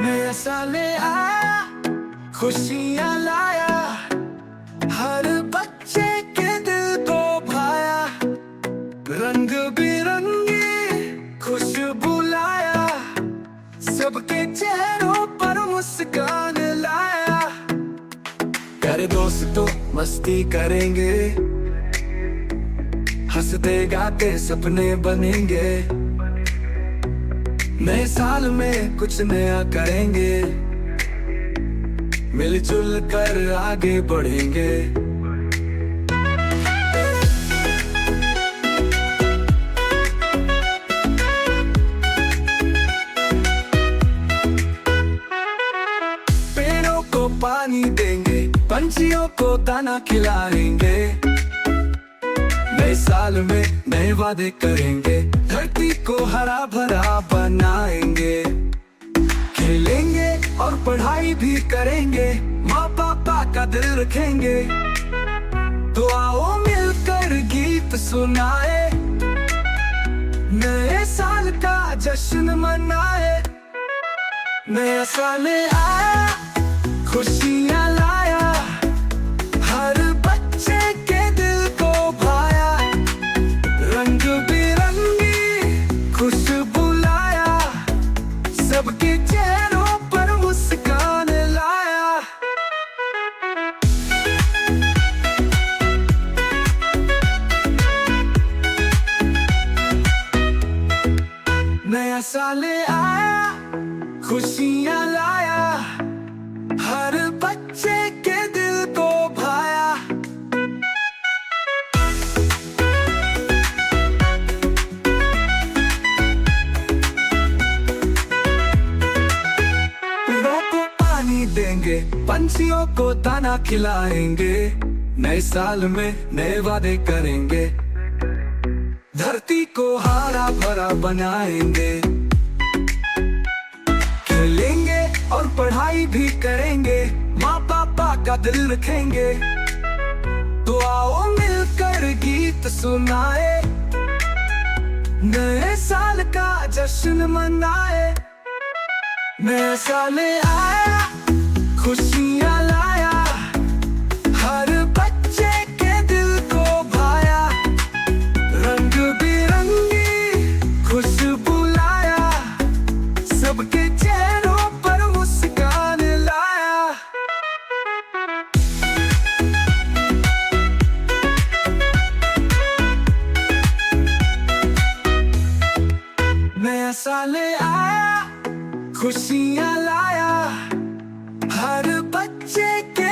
नया साल आया, खुशियाँ लाया, हर बच्चे के दिल को भाया। रंग बिरंगी खुशबू लाया, सबके चेहरों पर मुस्कान लाया। प्यारे दोस्तों मस्ती करेंगे, हंसते गाते सपने बनेंगे। नए साल में कुछ नया करेंगे, मिलजुल कर आगे बढ़ेंगे। पेड़ों को पानी देंगे, पंछियों को दाना खिलाएंगे। नए साल में नए वादे करेंगे, धरती को हरा भरा बनाएंगे। खेलेंगे और पढ़ाई भी करेंगे, माँ पापा का दिल रखेंगे। तो आओ मिलकर गीत सुनाए, नए साल का जश्न मनाए। नया साल आया, खुशियाँ लाया, हर बच्चे के दिल को भाया। रंग बिरंगी खुशबू लाया, सबके चेहरों पर मुस्कान लाया। नया साल आया, खुशियाँ लाया, हर बच्चे के दिल को भाया। पेड़ों को पानी देंगे, पंछियों को दाना खिलाएंगे। नए साल में नए वादे करेंगे, धरती को हरा भरा बनाएंगे। खेलेंगे और पढ़ाई भी करेंगे, माँ पापा का दिल रखेंगे। तो आओ मिलकर गीत सुनाए, नए साल का जश्न मनाए। नया साल आया, खुशियाँ लाया, हर बच्चे के दिल को भाया। रंग बिरंगी खुशबू लाया, सबके चेहरों पर मुस्कान लाया। नया साल आया, खुशियाँ लाया, हर बच्चे के